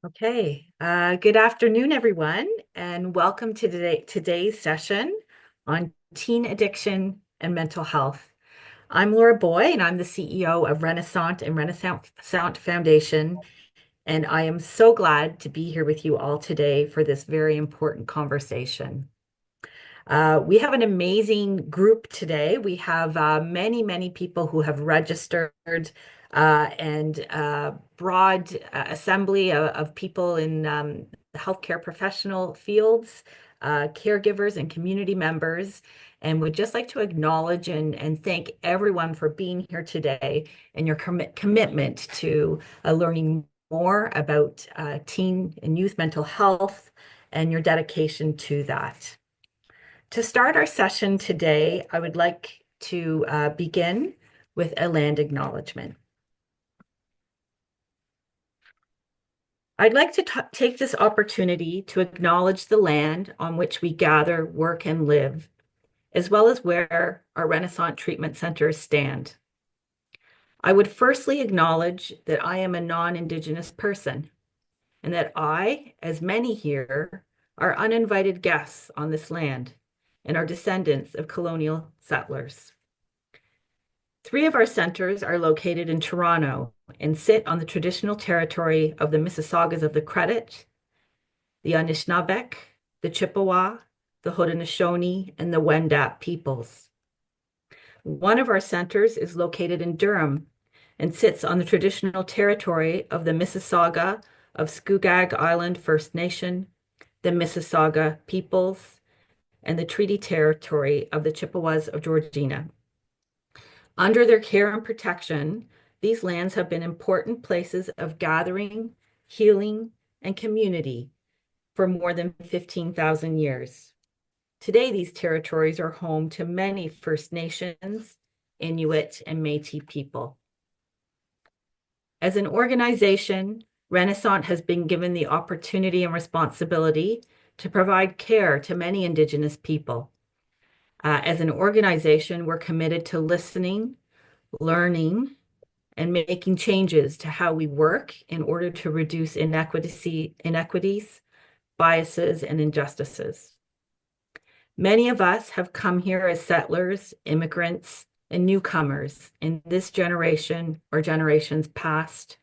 Okay, good afternoon, everyone, and welcome to today's session on teen addiction and mental health. I'm Laura Boy, and I'm the CEO of Renaissance and Renaissance Foundation, and I am so glad to be here with you all today for this very important conversation. We have an amazing group today. We have many people who have registered and broad assembly of people in the healthcare professional fields, caregivers, and community members. And would just like to acknowledge and thank everyone for being here today and your commitment to learning more about teen and youth mental health and your dedication to that. To start our session today, I would like to begin with a land acknowledgement. I'd like to take this opportunity to acknowledge the land on which we gather, work, and live, as well as where our Renaissance treatment centers stand. I would firstly acknowledge that I am a non-Indigenous person and that I, as many here, are uninvited guests on this land and are descendants of colonial settlers. Three of our centers are located in Toronto and sit on the traditional territory of the Mississaugas of the Credit, the Anishinaabeg, the Chippewa, the Haudenosaunee, and the Wendat peoples. One of our centers is located in Durham and sits on the traditional territory of the Mississauga of Scugog Island First Nation, the Mississauga peoples, and the treaty territory of the Chippewas of Georgina. Under their care and protection, these lands have been important places of gathering, healing, and community for more than 15,000 years. Today, these territories are home to many First Nations, Inuit, and Métis people. As an organization, Renaissance has been given the opportunity and responsibility to provide care to many Indigenous people. As an organization, we're committed to listening, learning, and making changes to how we work in order to reduce inequities, biases, and injustices. Many of us have come here as settlers, immigrants, and newcomers in this generation or generations past.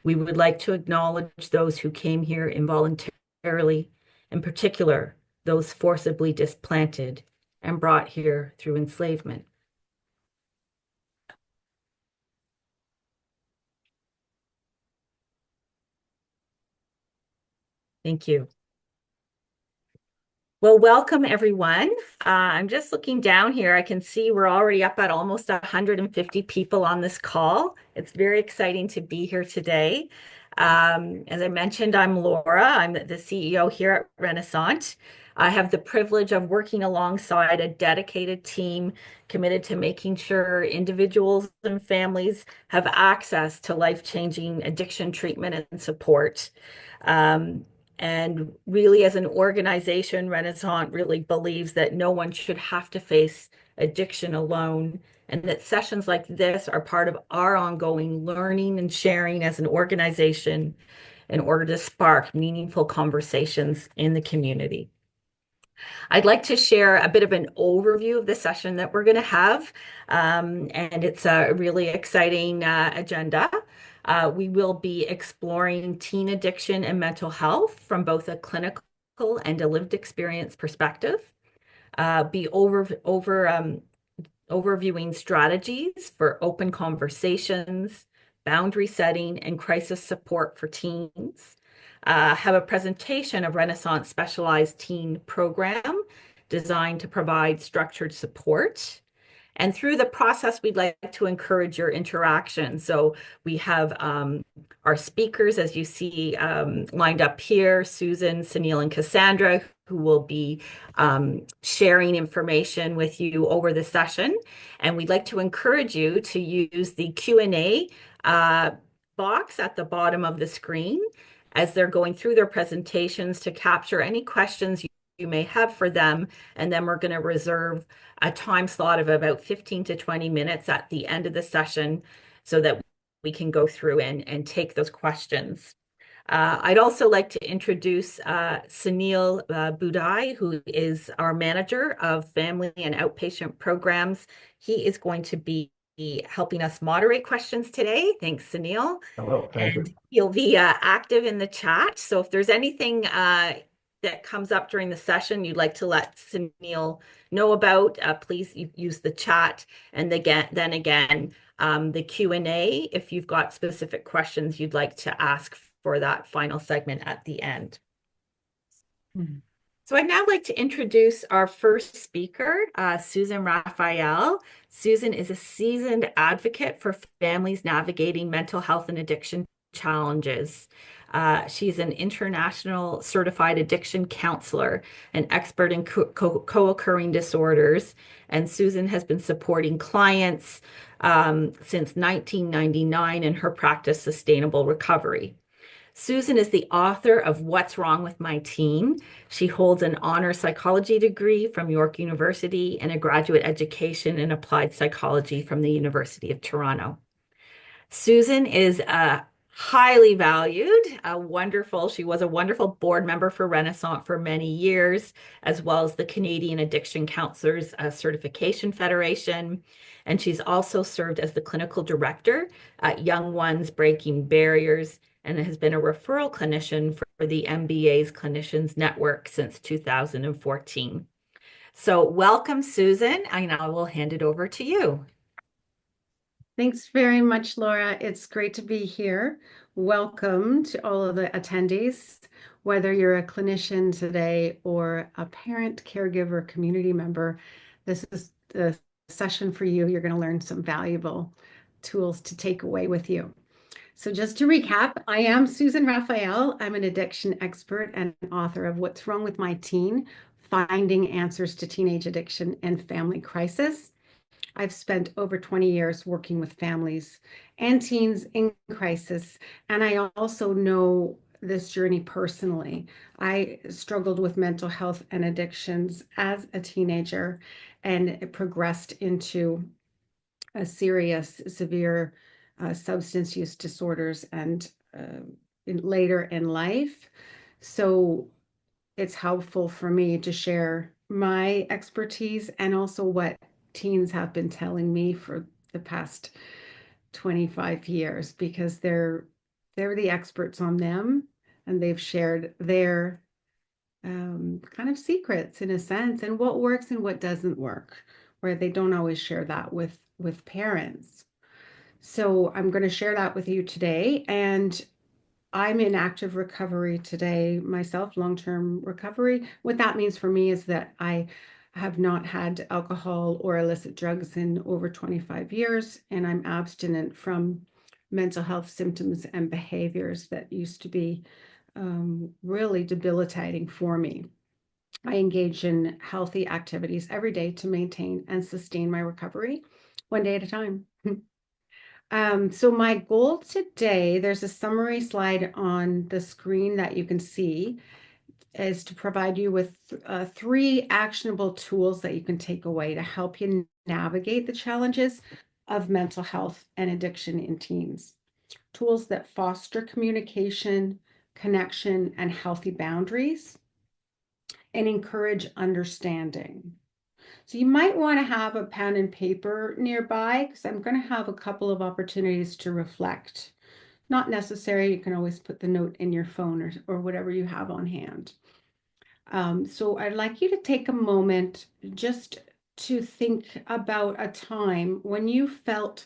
We would like to acknowledge those who came here involuntarily, in particular, those forcibly displanted and brought here through enslavement. Thank you. Well, welcome everyone. I'm just looking down here. I can see we're already up at almost 150 people on this call. It's very exciting to be here today. As I mentioned, I'm Laura. I'm the CEO here at Renaissance. I have the privilege of working alongside a dedicated team committed to making sure individuals and families have access to life-changing addiction treatment and support. And really, as an organization, Renaissance really believes that no one should have to face addiction alone, and that sessions like this are part of our ongoing learning and sharing as an organization in order to spark meaningful conversations in the community. I'd like to share a bit of an overview of the session that we're going to have, and it's a really exciting agenda. We will be exploring teen addiction and mental health from both a clinical and a lived experience perspective, be overviewing strategies for open conversations, boundary setting, and crisis support for teens. Have a presentation of Renaissance specialized teen program designed to provide structured support. And through the process, we'd like to encourage your interaction. So we have our speakers, as you see lined up here, Susan, Sunil, and Cassandra, who will be sharing information with you over the session. And we'd like to encourage you to use the Q&A box at the bottom of the screen as they're going through their presentations to capture any questions you may have for them. And then we're going to reserve a time slot of about 15 to 20 minutes at the end of the session so that we can go through and take those questions. I'd also like to introduce Sunil Budai, who is our manager of family and outpatient programs. He is going to be helping us moderate questions today. Thanks, Sunil. Hello, thank you. And he'll be active in the chat. So if there's anything that comes up during the session you'd like to let Sunil know about, please use the chat. And then again, the Q&A if you've got specific questions you'd like to ask for that final segment at the end. So I'd now like to introduce our first speaker, Susan Raphael. Susan is a seasoned advocate for families navigating mental health and addiction challenges. She's an international certified addiction counselor, an expert in co-occurring disorders, and Susan has been supporting clients since 1999 in her practice, Sustainable Recovery. Susan is the author of What's Wrong with My Teen. She holds an honor psychology degree from York University and a graduate education in applied psychology from the University of Toronto. Susan is highly valued, she was a wonderful board member for Renaissance for many years, as well as the Canadian Addiction Counselors Certification Federation. And she's also served as the clinical director at Young Ones Breaking Barriers and has been a referral clinician for the MBA's Clinicians Network since 2014. So welcome, Susan, and I will hand it over to you. Thanks very much, Laura. It's great to be here. Welcome to all of the attendees, whether you're a clinician today or a parent, caregiver, community member. This is the session for you. You're going to learn some valuable tools to take away with you. So just to recap, I am Susan Raphael. I'm an addiction expert and author of What's Wrong with My Teen? Finding Answers to Teenage Addiction and Family Crisis. I've spent over 20 years working with families and teens in crisis, and I also know this journey personally. I struggled with mental health and addictions as a teenager, and it progressed into a serious, severe substance use disorders and later in life. So it's helpful for me to share my expertise and also what teens have been telling me for the past 25 years, because they're the experts on them, and they've shared their kind of secrets in a sense, and what works and what doesn't work, where they don't always share that with parents. So I'm going to share that with you today. And I'm in active recovery today myself, long-term recovery. What that means for me is that I have not had alcohol or illicit drugs in over 25 years, and I'm abstinent from mental health symptoms and behaviors that used to be really debilitating for me. I engage in healthy activities every day to maintain and sustain my recovery, one day at a time. So my goal today, there's a summary slide on the screen that you can see, is to provide you with 3 actionable tools that you can take away to help you navigate the challenges of mental health and addiction in teens. Tools that foster communication, connection, and healthy boundaries, and encourage understanding. So you might want to have a pen and paper nearby, because I'm going to have a couple of opportunities to reflect. Not necessary, you can always put the note in your phone or whatever you have on hand. So I'd like you to take a moment just to think about a time when you felt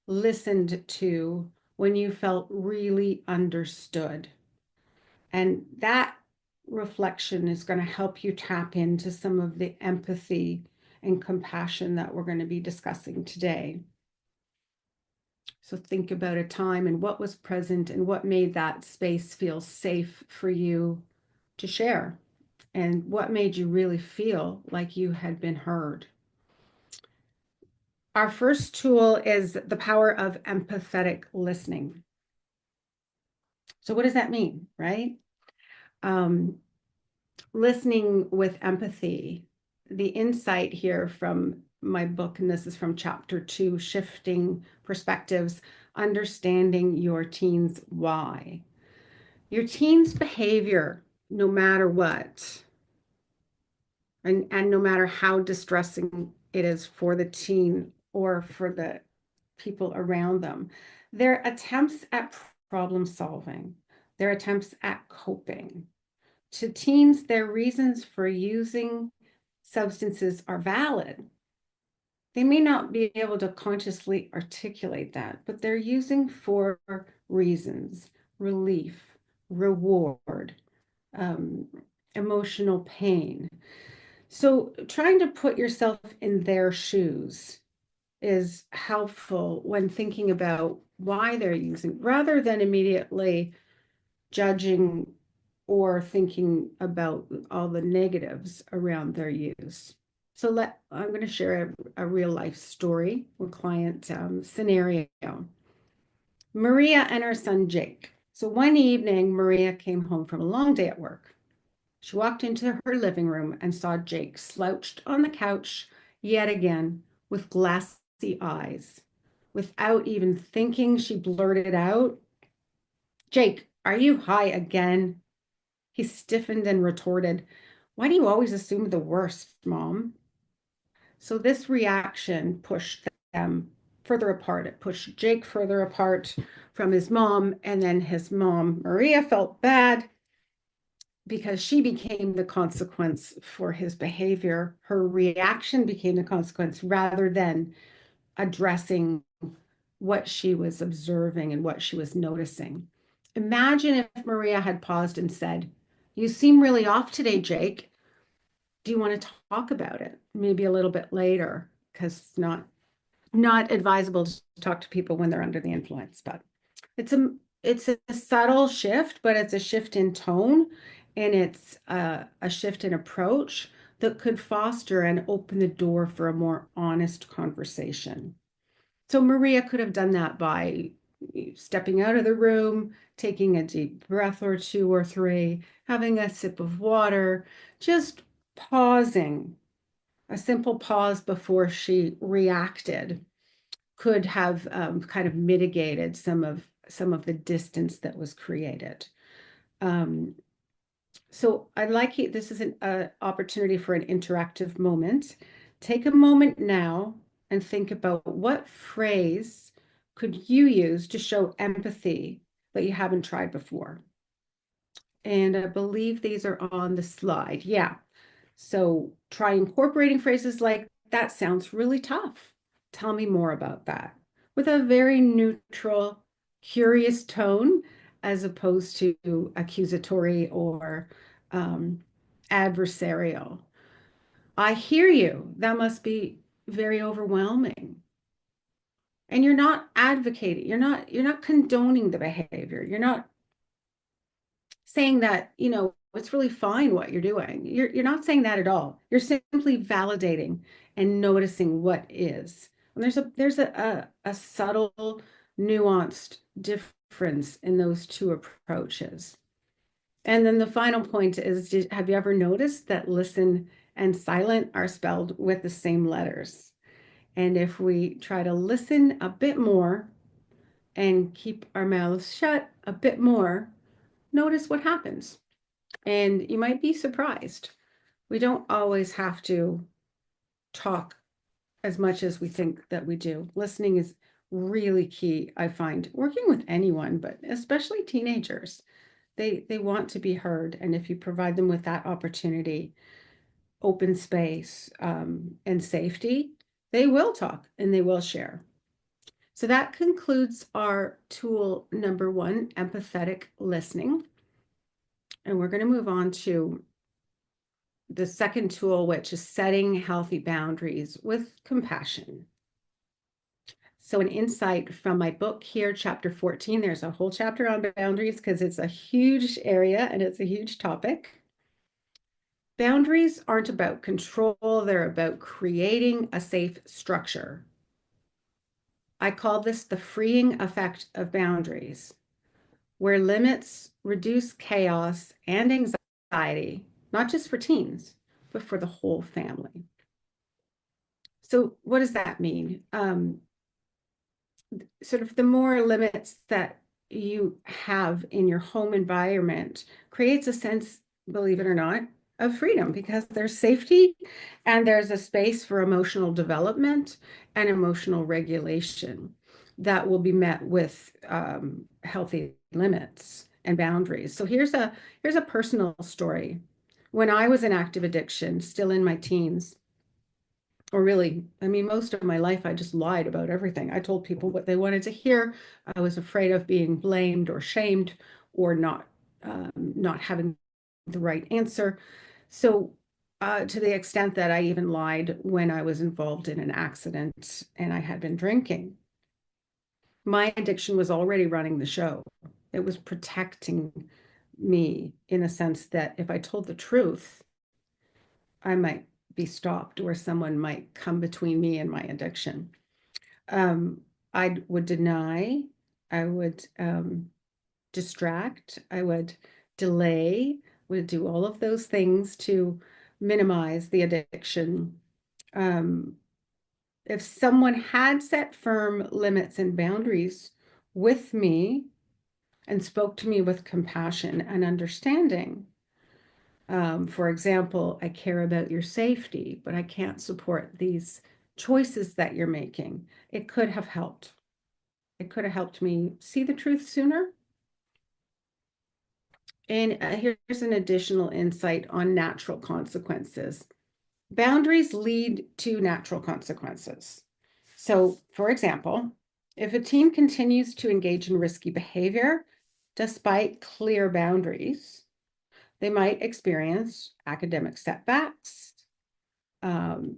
listened to, when you felt really understood. And that reflection is going to help you tap into some of the empathy and compassion that we're going to be discussing today. So think about a time and what was present and what made that space feel safe for you to share, and what made you really feel like you had been heard. Our first tool is the power of empathetic listening. So what does that mean, right? Listening with empathy. The insight here from my book, and this is from chapter 2, Shifting Perspectives, Understanding Your Teen's Why. Your teen's behavior, no matter what, and no matter how distressing it is for the teen or for the people around them, their attempts at problem solving, their attempts at coping. To teens, their reasons for using substances are valid. They may not be able to consciously articulate that, but they're using for reasons, relief, reward, um, emotional pain. So trying to put yourself in their shoes is helpful when thinking about why they're using, rather than immediately judging or thinking about all the negatives around their use. So I'm going to share a real life story with client scenario. Maria and her son Jake. So one evening, Maria came home from a long day at work. She walked into her living room and saw Jake slouched on the couch yet again with glassy eyes. Without even thinking, she blurted out, "Jake, are you high again?" He stiffened and retorted, "Why do you always assume the worst, Mom?" So this reaction pushed them further apart. It pushed Jake further apart from his mom, and then his mom, Maria, felt bad because she became the consequence for his behavior. Her reaction became the consequence rather than addressing what she was observing and what she was noticing. Imagine if Maria had paused and said, "You seem really off today, Jake. Do you want to talk about it? Maybe a little bit later," because it's not advisable to talk to people when they're under the influence. But it's a subtle shift, but it's a shift in tone, and it's a shift in approach that could foster and open the door for a more honest conversation. So Maria could have done that by stepping out of the room, taking a deep breath or two or three, having a sip of water, just pausing. A simple pause before she reacted could have kind of mitigated some of the distance that was created. Um, so I like it. This is an opportunity for an interactive moment. Take a moment now and think about what phrase could you use to show empathy that you haven't tried before. And I believe these are on the slide. Yeah. So try incorporating phrases like, "That sounds really tough. Tell me more about that," with a very neutral, curious tone, as opposed to accusatory or um, adversarial. "I hear you. That must be very overwhelming." And you're not advocating, you're not condoning the behavior. You're not saying that, it's really fine what you're doing. You're not saying that at all. You're simply validating and noticing what is. And there's a subtle, nuanced difference in those two approaches. And then the final point is, have you ever noticed that listen and silent are spelled with the same letters? And if we try to listen a bit more and keep our mouths shut a bit more, notice what happens. And you might be surprised. We don't always have to talk as much as we think that we do. Listening is really key, I find, working with anyone, but especially teenagers. They want to be heard. And if you provide them with that opportunity, open space, and safety, they will talk and they will share. So that concludes our tool number one, empathetic listening. And we're going to move on to the second tool, which is setting healthy boundaries with compassion. So an insight from my book here, chapter 14, there's a whole chapter on boundaries because it's a huge area and it's a huge topic. Boundaries aren't about control, they're about creating a safe structure. I call this the freeing effect of boundaries, where limits reduce chaos and anxiety, not just for teens, but for the whole family. So what does that mean? Sort of the more limits that you have in your home environment creates a sense, believe it or not, of freedom because there's safety and there's a space for emotional development and emotional regulation that will be met with healthy limits and boundaries. So here's a personal story. When I was in active addiction, still in my teens, or really, I mean, most of my life, I just lied about everything. I told people what they wanted to hear. I was afraid of being blamed or shamed or not having the right answer. So, to the extent that I even lied when I was involved in an accident and I had been drinking, my addiction was already running the show. It was protecting me in a sense that if I told the truth, I might be stopped or someone might come between me and my addiction. Um, I would deny, I would distract, I would delay, would do all of those things to minimize the addiction. Um, if someone had set firm limits and boundaries with me and spoke to me with compassion and understanding, for example, I care about your safety, but I can't support these choices that you're making. It could have helped. It could have helped me see the truth sooner. And here's an additional insight on natural consequences. Boundaries lead to natural consequences. So, for example, if a team continues to engage in risky behavior despite clear boundaries, they might experience academic setbacks,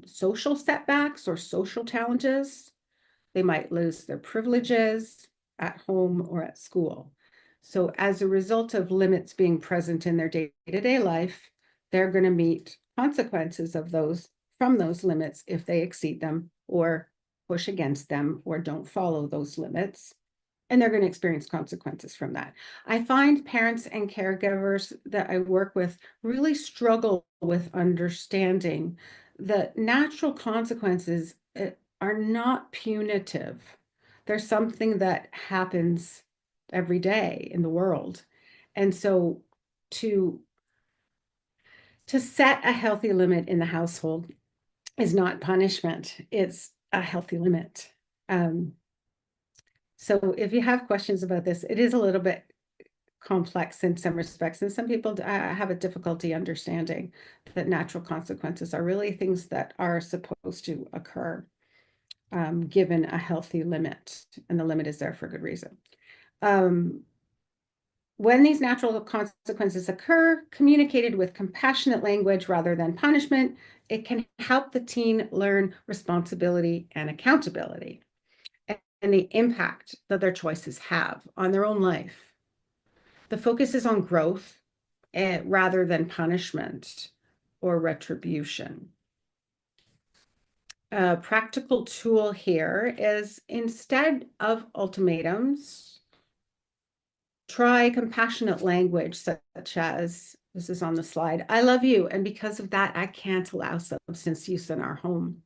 social setbacks or social challenges. They might lose their privileges at home or at school. So, as a result of limits being present in their day-to-day life, they're going to meet consequences of those from those limits if they exceed them or push against them or don't follow those limits. And they're going to experience consequences from that. I find parents and caregivers that I work with really struggle with understanding that natural consequences are not punitive. There's something that happens every day in the world. And so to set a healthy limit in the household is not punishment, it's a healthy limit. So if you have questions about this, it is a little bit complex in some respects, and some people have a difficulty understanding that natural consequences are really things that are supposed to occur given a healthy limit, and the limit is there for a good reason. When these natural consequences occur, communicated with compassionate language rather than punishment, it can help the teen learn responsibility and accountability and the impact that their choices have on their own life. The focus is on growth rather than punishment or retribution. A practical tool here is instead of ultimatums, try compassionate language such as, this is on the slide, I love you, and because of that, I can't allow substance use in our home.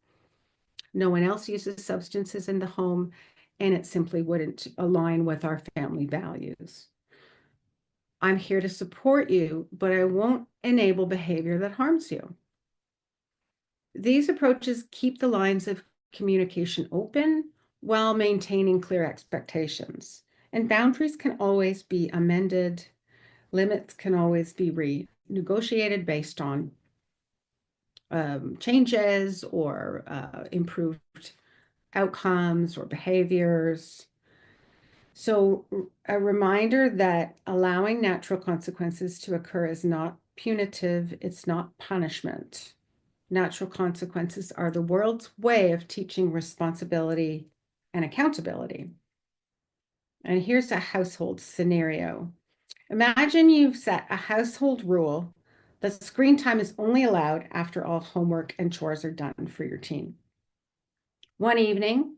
No one else uses substances in the home, and it simply wouldn't align with our family values. I'm here to support you, but I won't enable behavior that harms you. These approaches keep the lines of communication open while maintaining clear expectations. And boundaries can always be amended. Limits can always be renegotiated based on changes or improved outcomes or behaviors. So a reminder that allowing natural consequences to occur is not punitive, it's not punishment. Natural consequences are the world's way of teaching responsibility and accountability. And here's a household scenario. Imagine you've set a household rule that screen time is only allowed after all homework and chores are done for your teen. One evening,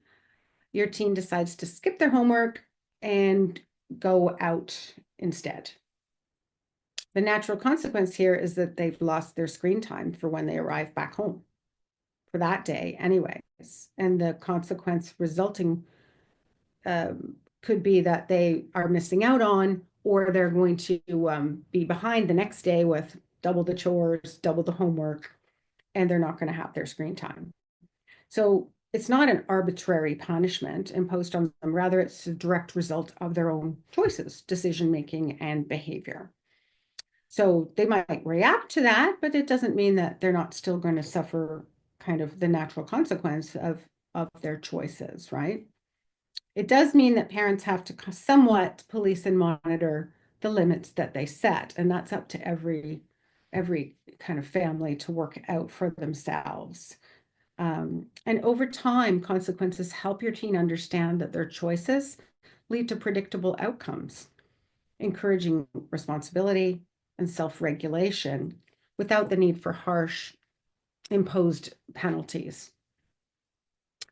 your teen decides to skip their homework and go out instead. The natural consequence here is that they've lost their screen time for when they arrive back home for that day anyways. And the consequence resulting could be that they are missing out on, or they're going to be behind the next day with double the chores, double the homework, and they're not going to have their screen time. So it's not an arbitrary punishment imposed on them. Rather, it's a direct result of their own choices, decision making, and behavior. So they might react to that, but it doesn't mean that they're not still going to suffer kind of the natural consequence of their choices, right? It does mean that parents have to somewhat police and monitor the limits that they set, and that's up to every kind of family to work out for themselves. And over time, consequences help your teen understand that their choices lead to predictable outcomes, encouraging responsibility and self-regulation without the need for harsh imposed penalties.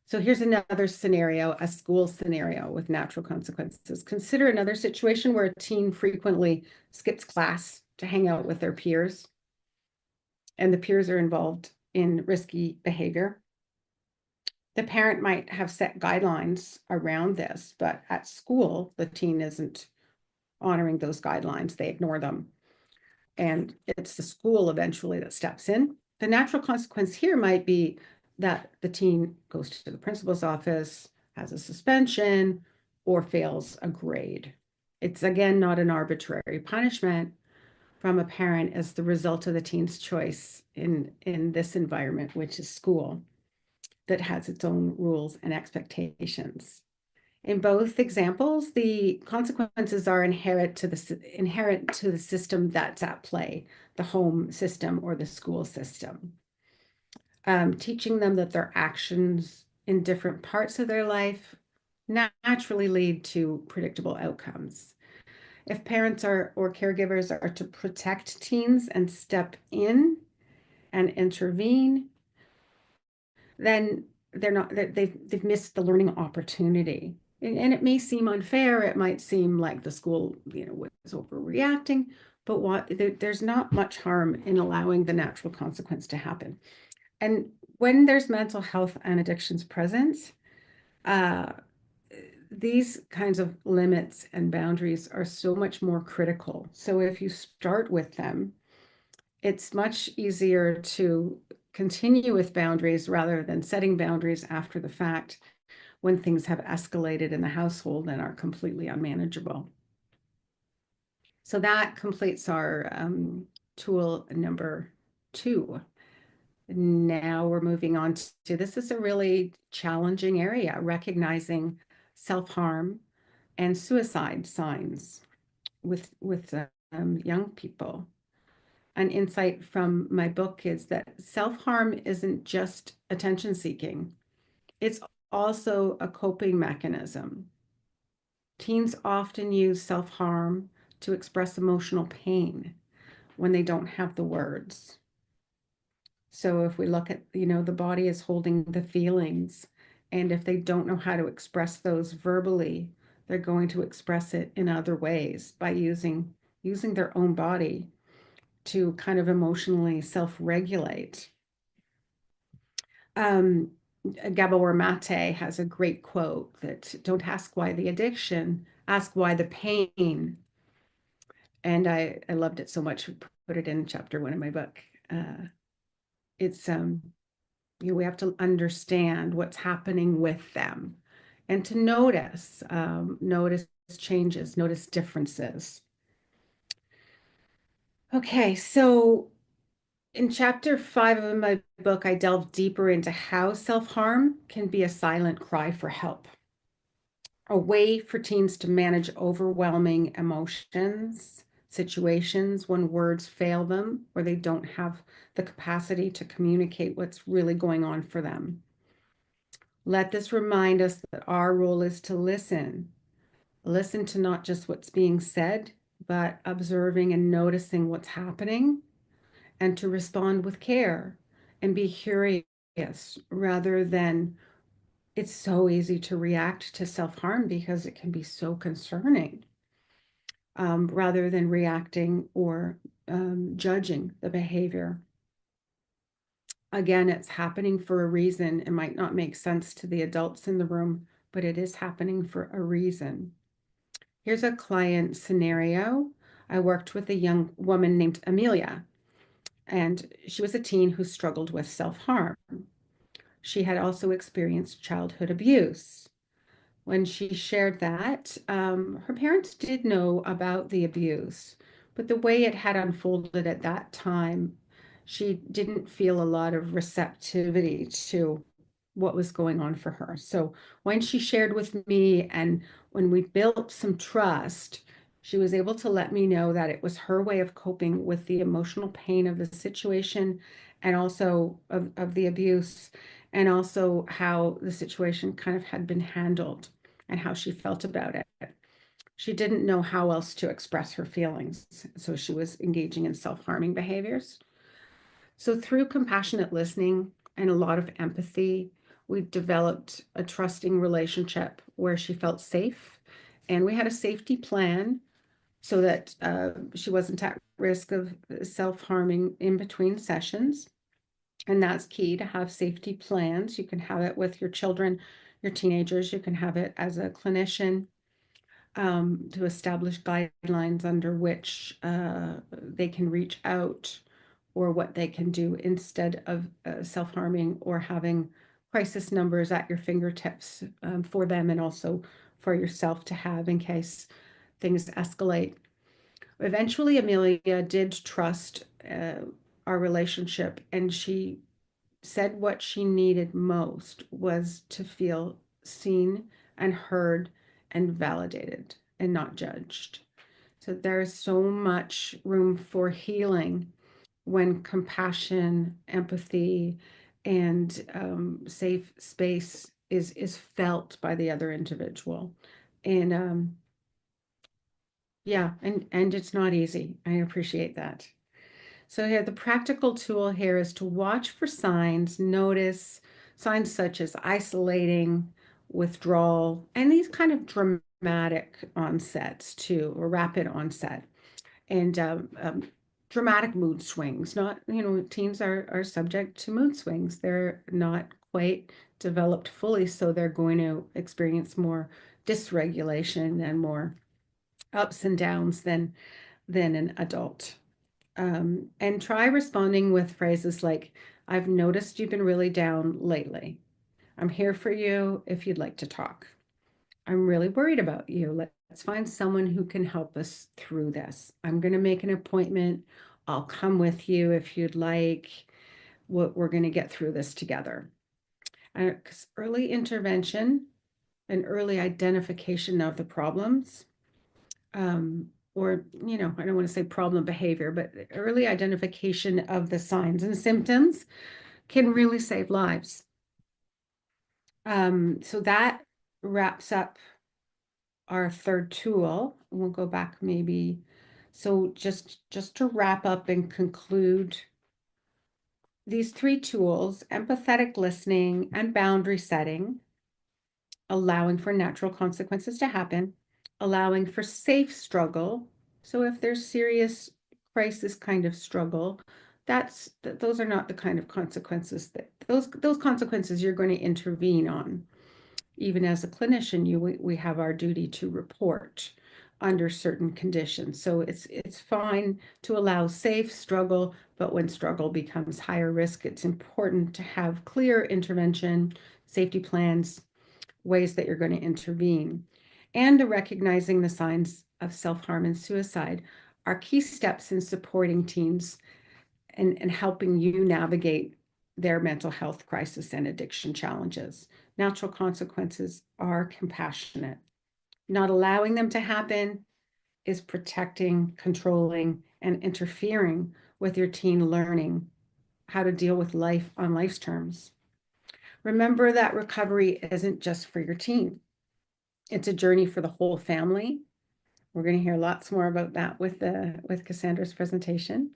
So here's another scenario, a school scenario with natural consequences. Consider another situation where a teen frequently skips class to hang out with their peers, and the peers are involved in risky behavior. The parent might have set guidelines around this, but at school, the teen isn't honoring those guidelines. They ignore them. And it's the school eventually that steps in. The natural consequence here might be that the teen goes to the principal's office, has a suspension, or fails a grade. It's again not an arbitrary punishment from a parent as the result of the teen's choice in this environment, which is school, that has its own rules and expectations. In both examples, the consequences are inherent to the system that's at play, the home system or the school system. Teaching them that their actions in different parts of their life naturally lead to predictable outcomes. If parents or caregivers are to protect teens and step in and intervene, then they've missed the learning opportunity. And it may seem unfair. It might seem like the school, was overreacting, but there's not much harm in allowing the natural consequence to happen. And when there's mental health and addictions present, uh, these kinds of limits and boundaries are so much more critical. So if you start with them, it's much easier to continue with boundaries rather than setting boundaries after the fact when things have escalated in the household and are completely unmanageable. So that completes our tool number 2. Now we're moving on to this is a really challenging area, recognizing self-harm and suicide signs with young people. An insight from my book is that self-harm isn't just attention seeking. It's also a coping mechanism. Teens often use self-harm to express emotional pain when they don't have the words. So if we look at, the body is holding the feelings, and if they don't know how to express those verbally, they're going to express it in other ways by using their own body to kind of emotionally self-regulate. Gabor Mate has a great quote that don't ask why the addiction, ask why the pain. And I loved it so much. Put it in chapter 1 of my book. It's we have to understand what's happening with them, and to notice changes, notice differences. Okay, so in chapter 5 of my book, I delve deeper into how self-harm can be a silent cry for help, a way for teens to manage overwhelming emotions, situations when words fail them or they don't have the capacity to communicate what's really going on for them. Let this remind us that our role is to listen to not just what's being said, but observing and noticing what's happening, and to respond with care and be curious rather than it's so easy to react to self-harm because it can be so concerning, rather than reacting or judging the behavior. Again, it's happening for a reason. It might not make sense to the adults in the room, but it is happening for a reason. Here's a client scenario. I worked with a young woman named Amelia, and she was a teen who struggled with self-harm. She had also experienced childhood abuse. When she shared that, her parents did know about the abuse, but the way it had unfolded at that time, she didn't feel a lot of receptivity to what was going on for her. So when she shared with me and when we built some trust, she was able to let me know that it was her way of coping with the emotional pain of the situation and also of the abuse, and also how the situation kind of had been handled and how she felt about it. She didn't know how else to express her feelings, so she was engaging in self-harming behaviors. So, through compassionate listening and a lot of empathy, we developed a trusting relationship where she felt safe. And we had a safety plan so that she wasn't at risk of self harming in between sessions. And that's key to have safety plans. You can have it with your children, your teenagers, you can have it as a clinician to establish guidelines under which they can reach out or what they can do instead of self-harming or having crisis numbers at your fingertips for them and also for yourself to have in case things escalate. Eventually, Amelia did trust our relationship, and she said what she needed most was to feel seen and heard and validated and not judged. So there's so much room for healing when compassion, empathy, and safe space is felt by the other individual. And yeah, and it's not easy. I appreciate that. So here, the practical tool here is to watch for signs, notice signs such as isolating, withdrawal, and these kind of dramatic onsets too, or rapid onset, and dramatic mood swings. Not, teens are subject to mood swings. They're not quite developed fully, so they're going to experience more dysregulation and more ups and downs than an adult. And try responding with phrases like, I've noticed you've been really down lately. I'm here for you if you'd like to talk. I'm really worried about you. Let's find someone who can help us through this. I'm going to make an appointment. I'll come with you if you'd like. We're going to get through this together. Because early intervention and early identification of the problems or, I don't want to say problem behavior, but early identification of the signs and symptoms can really save lives. So that wraps up our third tool. We'll go back maybe. So just to wrap up and conclude, these three tools, empathetic listening and boundary setting, allowing for natural consequences to happen, allowing for safe struggle. So if there's serious crisis kind of struggle, those are not the kind of consequences that those consequences you're going to intervene on. Even as a clinician, we have our duty to report under certain conditions. So it's fine to allow safe struggle, but when struggle becomes higher risk, it's important to have clear intervention, safety plans, ways that you're going to intervene. And recognizing the signs of self-harm and suicide are key steps in supporting teens and helping you navigate their mental health crisis and addiction challenges. Natural consequences are compassionate. Not allowing them to happen is protecting, controlling, and interfering with your teen learning how to deal with life on life's terms. Remember that recovery isn't just for your teen. It's a journey for the whole family. We're going to hear lots more about that with Cassandra's presentation.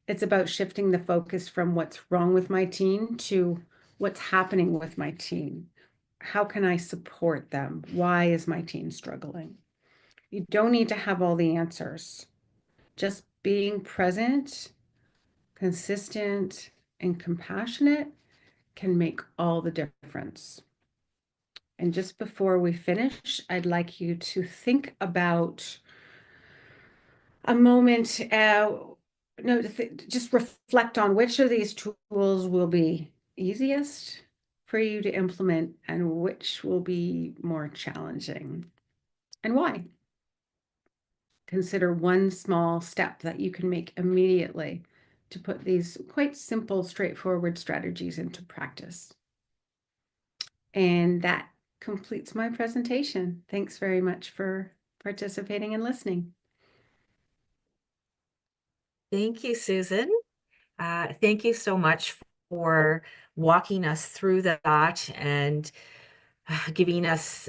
It's about shifting the focus from what's wrong with my teen to what's happening with my teen. How can I support them? Why is my teen struggling? You don't need to have all the answers. Just being present, consistent, and compassionate can make all the difference. And just before we finish, I'd like you to think about a moment, no, just reflect on which of these tools will be easiest for you to implement and which will be more challenging and why. Consider one small step that you can make immediately to put these quite simple, straightforward strategies into practice. And that completes my presentation. Thanks very much for participating and listening. Thank you, Susan. Thank you so much for walking us through that and giving us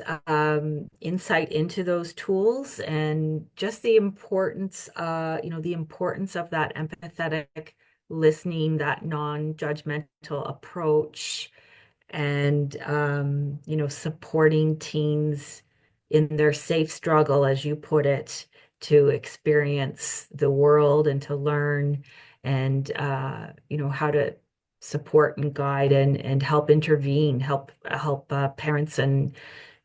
insight into those tools and just the importance, the importance of that empathetic listening, that non-judgmental approach, and supporting teens in their safe struggle, as you put it, to experience the world and to learn and how to support and guide and help intervene, help parents and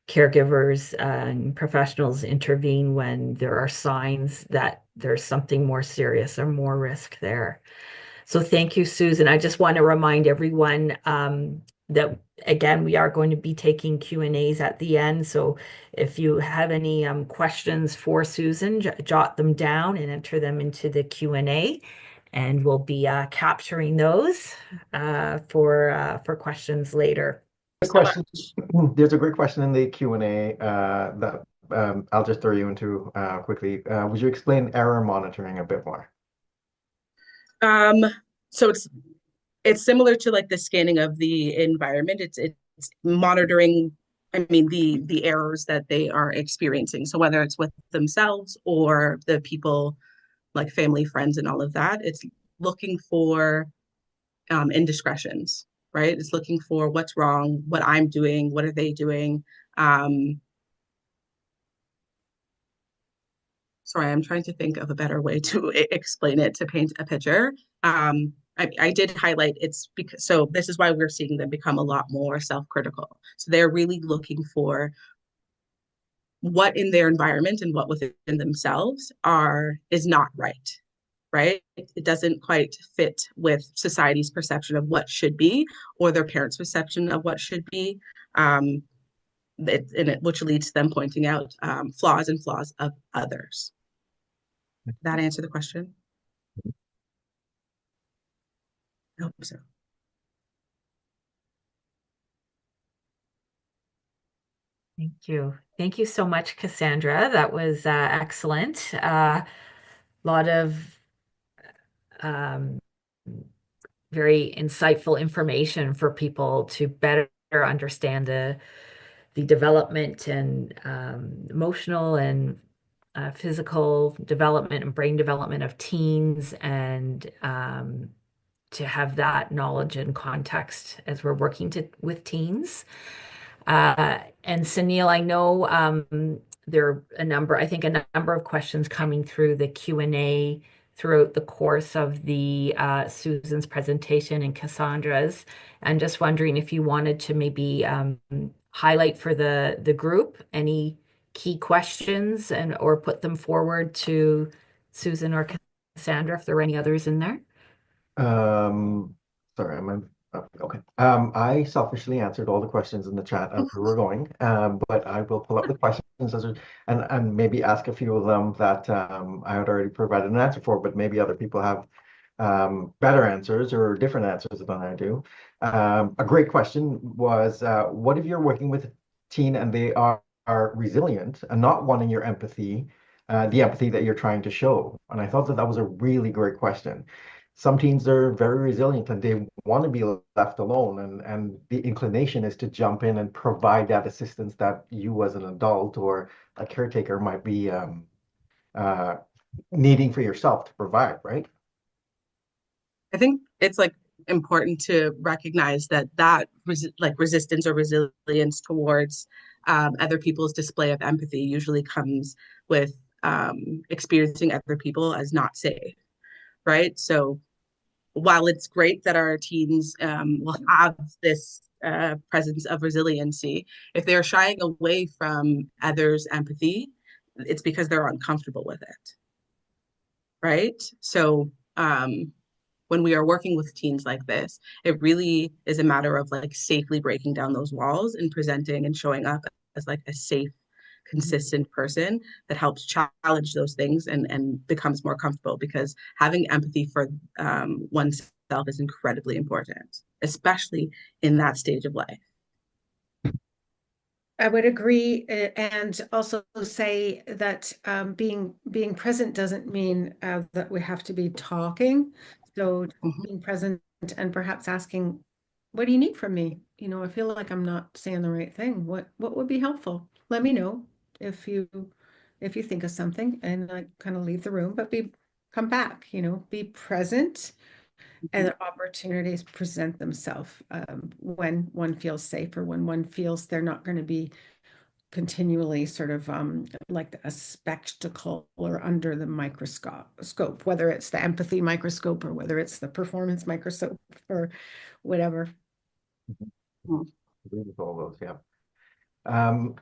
caregivers and professionals intervene when there are signs that there's something more serious or more risk there. So thank you, Susan. I just want to remind everyone that again, we are going to be taking Q&As at the end. So if you have any questions for Susan, jot them down and enter them into the Q&A, and we'll be capturing those for questions later. Question. There's a great question in the Q&A that I'll just throw you into quickly. Would you explain error monitoring a bit more? So it's similar to like the scanning of the environment. It's monitoring, I mean, the errors that they are experiencing. So whether it's with themselves or the people like family, friends, and all of that, it's looking for indiscretions, right? It's looking for what's wrong, what I'm doing, what are they doing. Sorry, I'm trying to think of a better way to explain it, to paint a picture. I did highlight it's because, so this is why we're seeing them become a lot more self-critical. So they're really looking for what in their environment and what within themselves is not right, right? It doesn't quite fit with society's perception of what should be or their parents' perception of what should be. Which leads to them pointing out flaws of others. That answer the question? I hope so. Thank you. Thank you so much, Cassandra. That was excellent. A lot of um, very insightful information for people to better understand the development and emotional and physical development and brain development of teens, and to have that knowledge and context as we're working with teens. And Sunil, I know there are I think a number of questions coming through the Q&A throughout the course of the Susan's presentation and Cassandra's. And just wondering if you wanted to maybe highlight for the group any key questions or put them forward to Susan or Cassandra if there are any others in there. Sorry, okay. I selfishly answered all the questions in the chat as we were going, but I will pull up the questions and maybe ask a few of them that I had already provided an answer for, but maybe other people have better answers or different answers than I do. A great question was, what if you're working with a teen and they are resilient and not wanting your empathy, the empathy that you're trying to show? And I thought that that was a really great question. Some teens are very resilient and they want to be left alone, and the inclination is to jump in and provide that assistance that you as an adult or a caretaker might be uh, needing for yourself to provide, right? I think it's like important to recognize that resistance or resilience towards other people's display of empathy usually comes with experiencing other people as not safe, right? So while it's great that our teens will have this presence of resiliency. If they're shying away from others' empathy, it's because they're uncomfortable with it, right? So when we are working with teens like this, it really is a matter of like safely breaking down those walls and presenting and showing up as like a safe, consistent person that helps challenge those things and becomes more comfortable, because having empathy for oneself is incredibly important, especially in that stage of life. I would agree, and also say that being present doesn't mean that we have to be talking. So Mhm. being present and perhaps asking, "What do you need from me? You know, I feel like I'm not saying the right thing. What would be helpful? Let me know if you think of something," and I kind of leave the room, but come back. You know, be present, and the opportunities present themselves when one feels safe, or when one feels they're not going to be continually sort of like a spectacle or under the microscope, whether it's the empathy microscope or whether it's the performance microscope or whatever. Mhm. Agree with all those, yeah.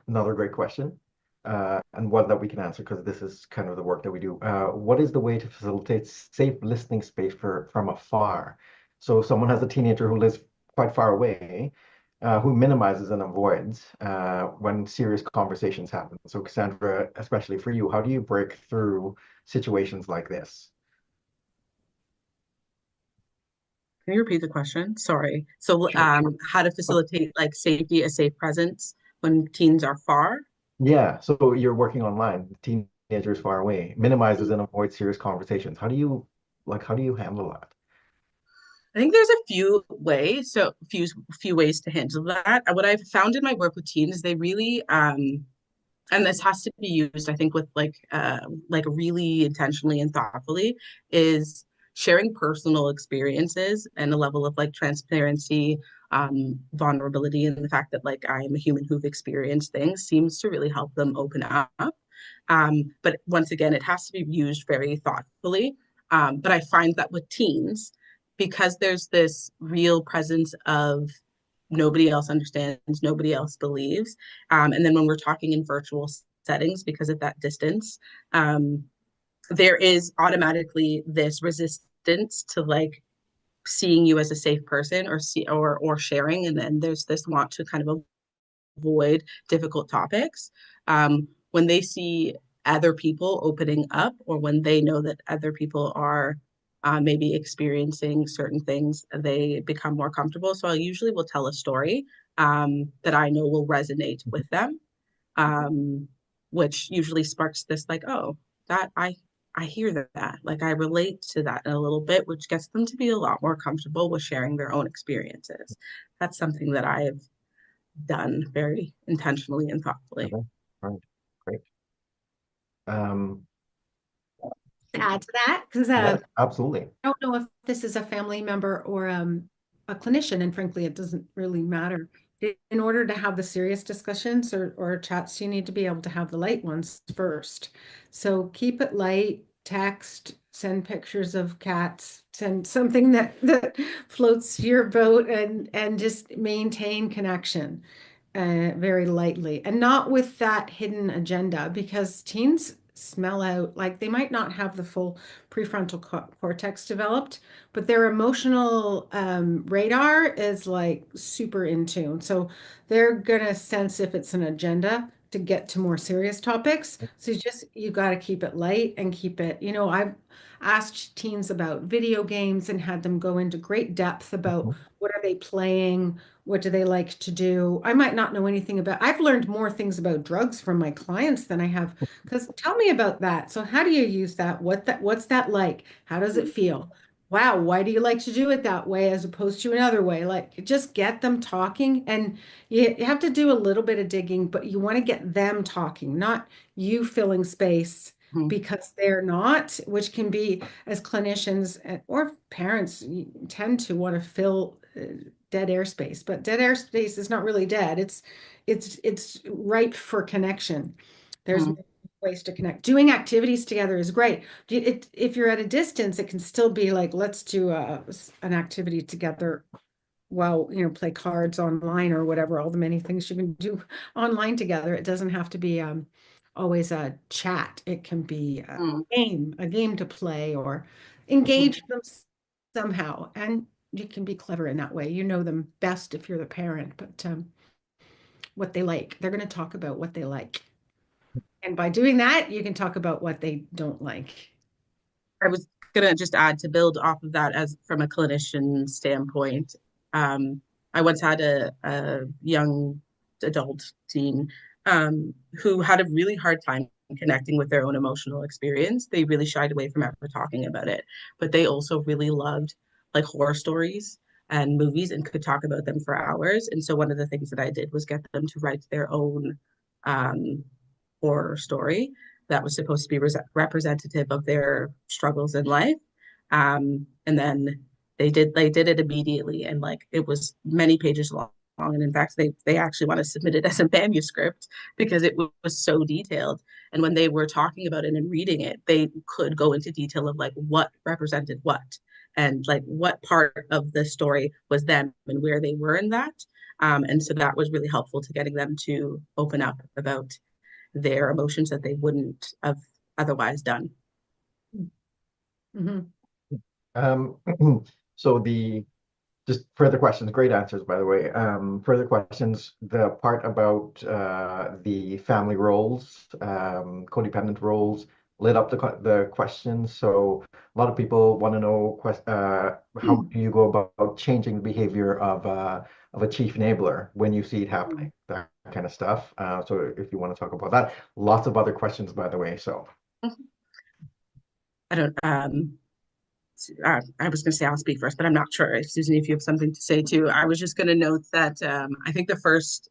Another great question, and one that we can answer because this is kind of the work that we do. What is the way to facilitate safe listening space from afar? So if someone has a teenager who lives quite far away, who minimizes and avoids when serious conversations happen. So Cassandra, especially for you, how do you break through situations like this? Can you repeat the question? Sorry. So, Sure. how to facilitate like safety, a safe presence when teens are far? Yeah, so you're working online, teenagers far away, minimizes and avoids serious conversations. How do you handle that? I think there's a few ways, so few ways to handle that. What I've found in my work with teens is they really and this has to be used, I think, with like really intentionally and thoughtfully, is sharing personal experiences and a level of like transparency, vulnerability, and the fact that like I am a human who've experienced things seems to really help them open up. But once again, it has to be used very thoughtfully. But I find that with teens, because there's this real presence of nobody else understands, nobody else believes. And then when we're talking in virtual settings, because of that distance, um, there is automatically this resistance to like seeing you as a safe person or sharing, and then there's this want to kind of avoid difficult topics. When they see other people opening up, or when they know that other people are maybe experiencing certain things, they become more comfortable. So I usually will tell a story that I know will resonate with them, um, which usually sparks this like, oh, that I hear that, like I relate to that a little bit, which gets them to be a lot more comfortable with sharing their own experiences. That's something that I've done very intentionally and thoughtfully. Okay, right, great. Um, To add to that, because yeah, absolutely. I don't know if this is a family member or a clinician, and frankly, it doesn't really matter. In order to have the serious discussions or chats, you need to be able to have the light ones first. So keep it light, text, send pictures of cats, send something that floats your boat, and just maintain connection very lightly, and not with that hidden agenda, because teens smell out, like they might not have the full prefrontal cortex developed, but their emotional radar is like super in tune. So they're gonna sense if it's an agenda to get to more serious topics. So you got to keep it light and keep it, I've asked teens about video games and had them go into great depth about what are they playing, what do they like to do. I might not know anything about, I've learned more things about drugs from my clients than I have, because tell me about that. So how do you use that? What's that like? How does it feel? Wow, why do you like to do it that way as opposed to another way? Like, just get them talking, and you have to do a little bit of digging, but you want to get them talking, not you filling space Mhm. because they're not, which can be, as clinicians or parents, you tend to want to fill dead airspace, but dead airspace is not really dead. It's ripe for connection. There's Mhm. ways to connect. Doing activities together is great. If you're at a distance, it can still be like, let's do an activity together well, you know, play cards online or whatever, all the many things you can do online together. It doesn't have to be always a chat. It can be Mm. a game to play or Mhm. engage them somehow. And you can be clever in that way. You know them best if you're the parent, but what they like, they're going to talk about what they like. And by doing that, you can talk about what they don't like. I was gonna just add to build off of that as from a clinician standpoint. Um, I once had a young adult teen who had a really hard time connecting with their own emotional experience. They really shied away from ever talking about it, but they also really loved like horror stories and movies and could talk about them for hours. And so one of the things that I did was get them to write their own um, horror story that was supposed to be representative of their struggles in life. And then they did it immediately, and like it was many pages long. And in fact, they actually want to submit it as a manuscript because it was so detailed. And when they were talking about it and reading it, they could go into detail of like what represented what and like what part of the story was them and where they were in that. And so that was really helpful to getting them to open up about their emotions that they wouldn't have otherwise done. Mhm. Um, so the just further questions, great answers, by the way. Further questions, the part about the family roles, codependent roles, lit up the questions. So a lot of people want to know how do you go about changing the behavior of a chief enabler when you see it happening, that kind of stuff. So if you want to talk about that, lots of other questions, by the way. So. I don't I was going to say I'll speak first, but I'm not sure. Susan, if you have something to say too. I was just going to note that I think the first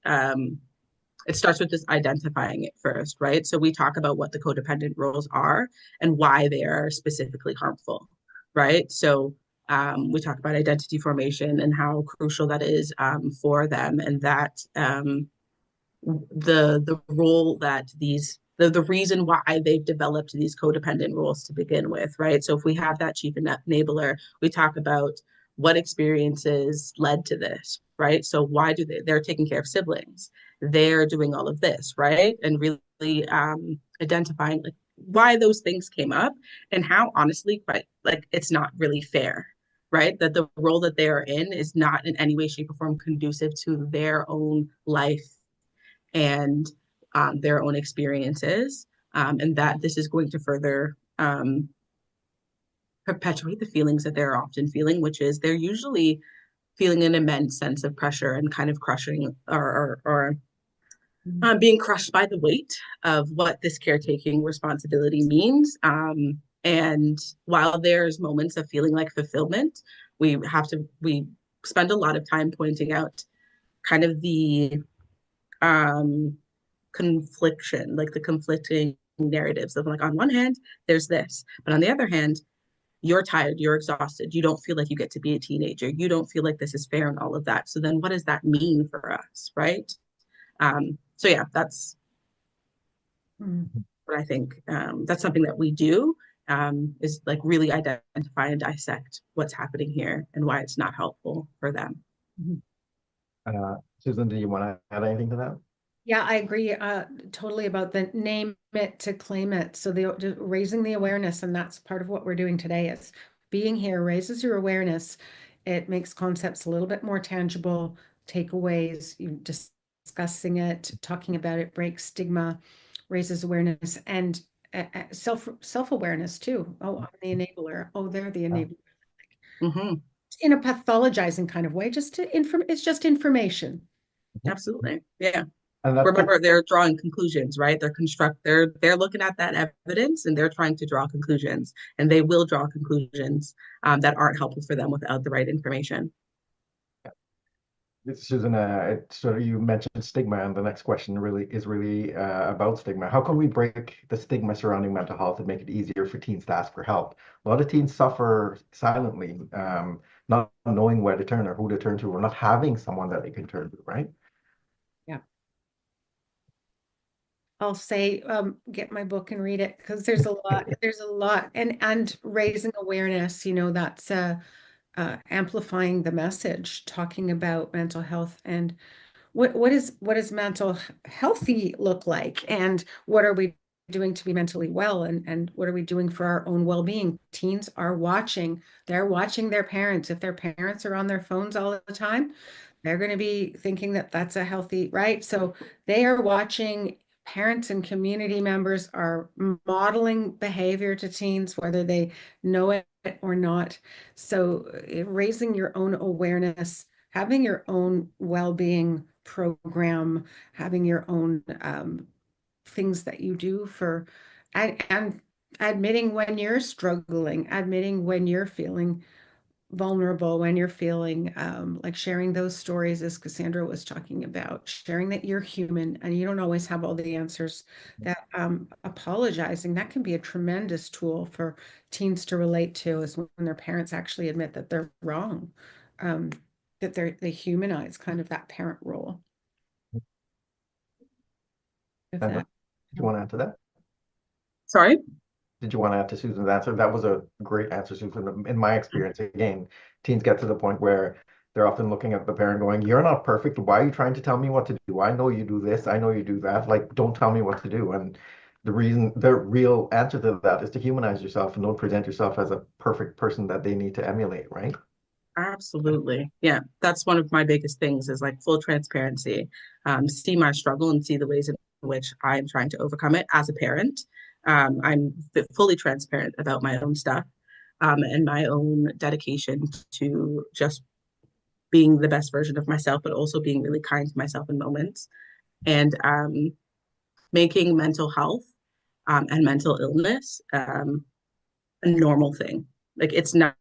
it starts with this identifying it first, right? So we talk about what the codependent roles are and why they are specifically harmful, right? So we talk about identity formation and how crucial that is for them, and that the role that the reason why they've developed these codependent roles to begin with, right? So if we have that chief enabler, we talk about what experiences led to this, right? So why do they're taking care of siblings, they're doing all of this, right? And really identifying like why those things came up and how honestly quite like it's not really fair, right? That the role that they are in is not in any way, shape, or form conducive to their own life and their own experiences, and that this is going to further perpetuate the feelings that they're often feeling, which is they're usually feeling an immense sense of pressure and kind of crushing or being crushed by the weight of what this caretaking responsibility means. And while there's moments of feeling like fulfillment, we spend a lot of time pointing out kind of the um, confliction, like the conflicting narratives of like on one hand, there's this, but on the other hand, you're tired, you're exhausted, you don't feel like you get to be a teenager, you don't feel like this is fair and all of that. So then what does that mean for us, right? So yeah, that's Mhm. what I think. That's something that we do is like really identify and dissect what's happening here and why it's not helpful for them. Mhm. Susan, do you want to add anything to that? Yeah, I agree totally about the name it to claim it. So just raising the awareness, and that's part of what we're doing today is being here raises your awareness. It makes concepts a little bit more tangible, takeaways, you discussing it, talking about it breaks stigma, raises awareness and self-awareness too. Oh, I'm the enabler. Oh, they're the enabler. Mm-hmm. In a pathologizing kind of way, just to inform, it's just information. Absolutely. Yeah. And that Remember, they're drawing conclusions, right? They're looking at that evidence and they're trying to draw conclusions, and they will draw conclusions that aren't helpful for them without the right information. Susan, sort of you mentioned stigma, and the next question really about stigma. How can we break the stigma surrounding mental health and make it easier for teens to ask for help? A lot of teens suffer silently, not knowing where to turn or who to turn to, or not having someone that they can turn to, right? Yeah. I'll say, get my book and read it because there's a lot, and raising awareness, you know, that's amplifying the message, talking about mental health and what does mental healthy look like, and what are we doing to be mentally well, and what are we doing for our own well-being. Teens are watching, they're watching their parents. If their parents are on their phones all the time, they're going to be thinking that that's a healthy, right? So they are watching, parents and community members are modeling behavior to teens, whether they know it or not. So raising your own awareness, having your own well-being program, having your own things that you do for, and admitting when you're struggling, admitting when you're feeling vulnerable, when you're feeling like sharing those stories, as Cassandra was talking about, sharing that you're human and you don't always have all the answers, that apologizing, that can be a tremendous tool for teens to relate to, is when their parents actually admit that they're wrong, um, that they humanize kind of that parent role. If Sandra, that do you want to add to that? Sorry. Did you want to add to Susan's answer? That was a great answer, Susan. In my experience, again, teens get to the point where they're often looking at the parent going, "You're not perfect. Why are you trying to tell me what to do? I know you do this. I know you do that. Like, don't tell me what to do." And the real answer to that is to humanize yourself and don't present yourself as a perfect person that they need to emulate, right? Absolutely. Yeah, that's one of my biggest things is like full transparency. See my struggle and see the ways in which I'm trying to overcome it as a parent. I'm fully transparent about my own stuff, and my own dedication to just being the best version of myself, but also being really kind to myself in moments, and making mental health and mental illness a normal thing. Like it's not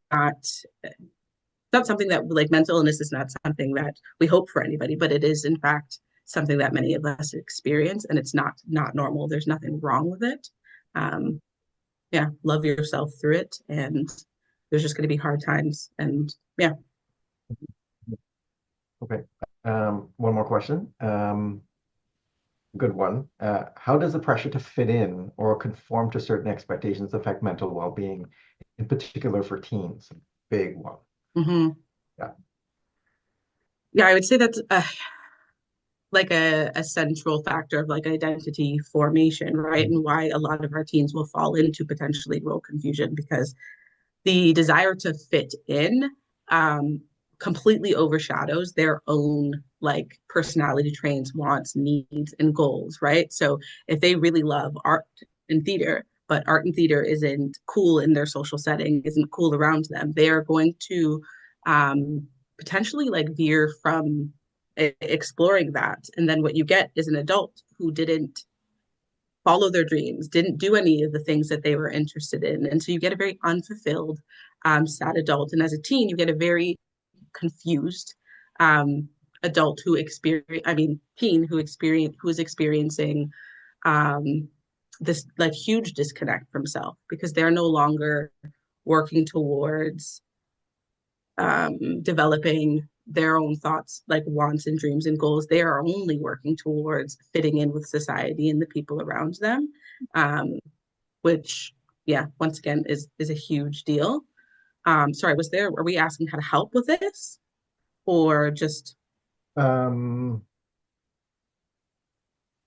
something that, like, mental illness is not something that we hope for anybody, but it is in fact something that many of us experience, and it's not normal. There's nothing wrong with it. Um, yeah, love yourself through it, and there's just going to be hard times, and yeah. Okay. One more question. Good one. How does the pressure to fit in or conform to certain expectations affect mental well-being, in particular for teens? Big one. Hmm. Yeah. Yeah, I would say that's like a central factor of like identity formation, right? And why a lot of our teens will fall into potentially role confusion, because the desire to fit in um, completely overshadows their own like personality traits, wants, needs, and goals, right? So if they really love art and theater, but art and theater isn't cool in their social setting, isn't cool around them, they are going to um, potentially like veer from exploring that. And then what you get is an adult who didn't follow their dreams, didn't do any of the things that they were interested in. And so you get a very unfulfilled, sad adult. And as a teen, you get a very confused um, adult teen who is experiencing um, this like huge disconnect from self, because they're no longer working towards developing their own thoughts, like wants and dreams and goals. They are only working towards fitting in with society and the people around them, um, which, yeah, once again is a huge deal. Sorry, are we asking how to help with this, or just? Um,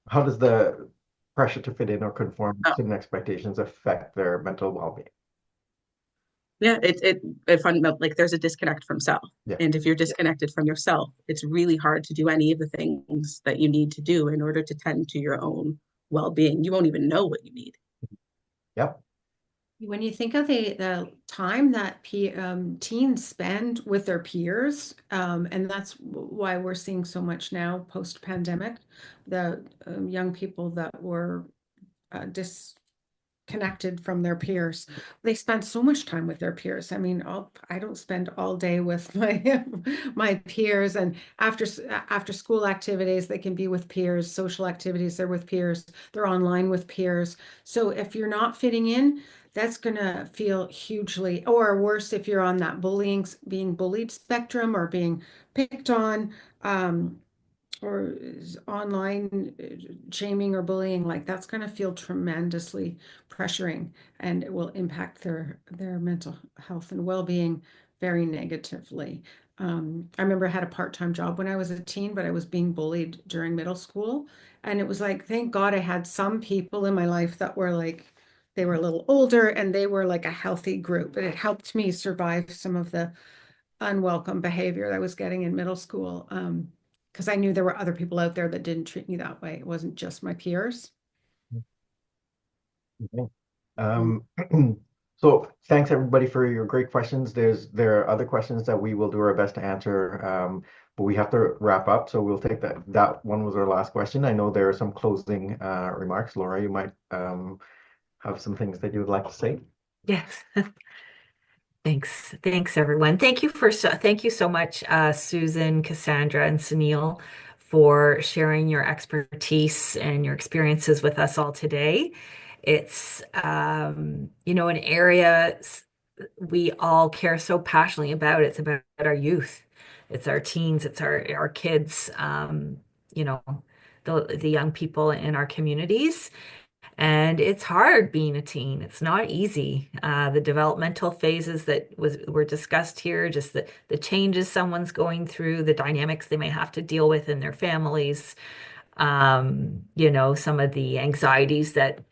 how does the pressure to fit in or conform to Oh, certain expectations affect their mental well-being? yeah, like there's a disconnect from self. Yeah. And if you're disconnected from yourself, it's really hard to do any of the things that you need to do in order to tend to your own well-being. You won't even know what you need. Yep. When you think of the time that teens spend with their peers, and that's why we're seeing so much now post-pandemic, the young people that were disconnected from their peers, they spend so much time with their peers. I mean, I don't spend all day with my my peers, and after school activities, they can be with peers, social activities, they're with peers, they're online with peers. So if you're not fitting in, that's going to feel hugely, or worse, if you're on that being bullied spectrum, or being picked on, or online shaming or bullying, like that's going to feel tremendously pressuring, and it will impact their mental health and well-being very negatively. I remember I had a part-time job when I was a teen, but I was being bullied during middle school. And it was like, thank God I had some people in my life that were like, they were a little older and they were like a healthy group. And it helped me survive some of the unwelcome behavior that I was getting in middle school. Because I knew there were other people out there that didn't treat me that way. It wasn't just my peers. Okay. Um, so thanks everybody for your great questions. There are other questions that we will do our best to answer, but we have to wrap up. So we'll take that. That one was our last question. I know there are some closing remarks. Laura, you might have some things that you would like to say. Yes. Thanks everyone. Thank you so much, Susan, Cassandra, and Sunil, for sharing your expertise and your experiences with us all today. It's an area we all care so passionately about. It's about our youth, it's our teens, it's our kids, you know, the young people in our communities. And it's hard being a teen. It's not easy. The developmental phases that were discussed here, just the changes someone's going through, the dynamics they may have to deal with in their families, some of the anxieties that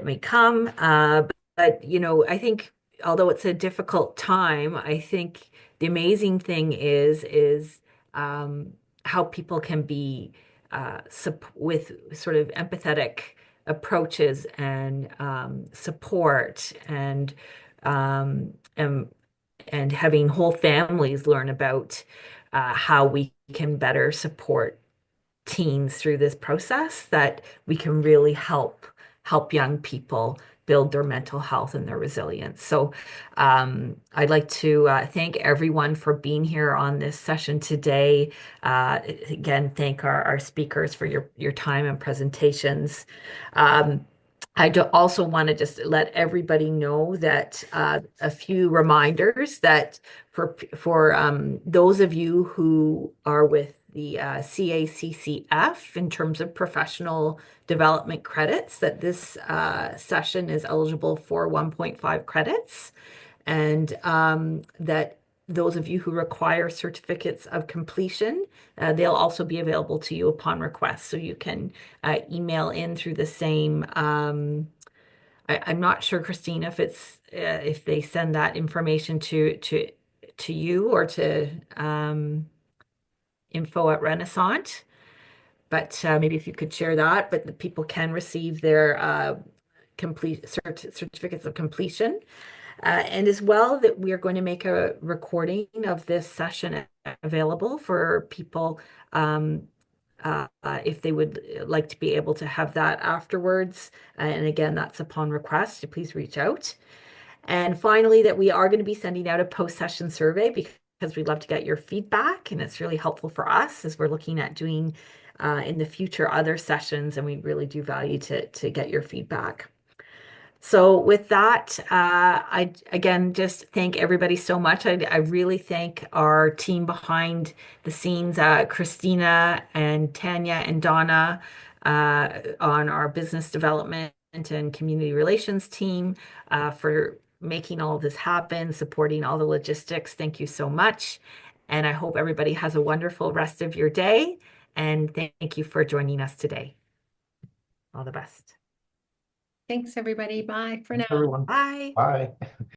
may come. But I think although it's a difficult time, I think the amazing thing is um, how people can be with sort of empathetic approaches and support um, and and having whole families learn about how we can better support teens through this process, that we can really help young people build their mental health and their resilience. So I'd like to thank everyone for being here on this session today. Again, thank our speakers for your time and presentations. Also want to just let everybody know that a few reminders that for those of you who are with the CACCF in terms of professional development credits, that this session is eligible for 1.5 credits, and that those of you who require certificates of completion, they'll also be available to you upon request. So you can email in through the same. I'm not sure, Christine, if they send that information to you or to info at Renaissance, but maybe if you could share that. But the people can receive their certificates of completion. And as well, that we are going to make a recording of this session available for people if they would like to be able to have that afterwards. And again, that's upon request. So please reach out. And finally, that we are going to be sending out a post-session survey because we'd love to get your feedback, and it's really helpful for us as we're looking at doing in the future other sessions, and we really do value to get your feedback. So with that, I again just thank everybody so much. I really thank our team behind the scenes, Christina and Tanya and Donna on our business development and community relations team for making all of this happen, supporting all the logistics. Thank you so much. And I hope everybody has a wonderful rest of your day. And thank you for joining us today. All the best. Thanks, everybody. Bye for now. Everyone, Bye. bye.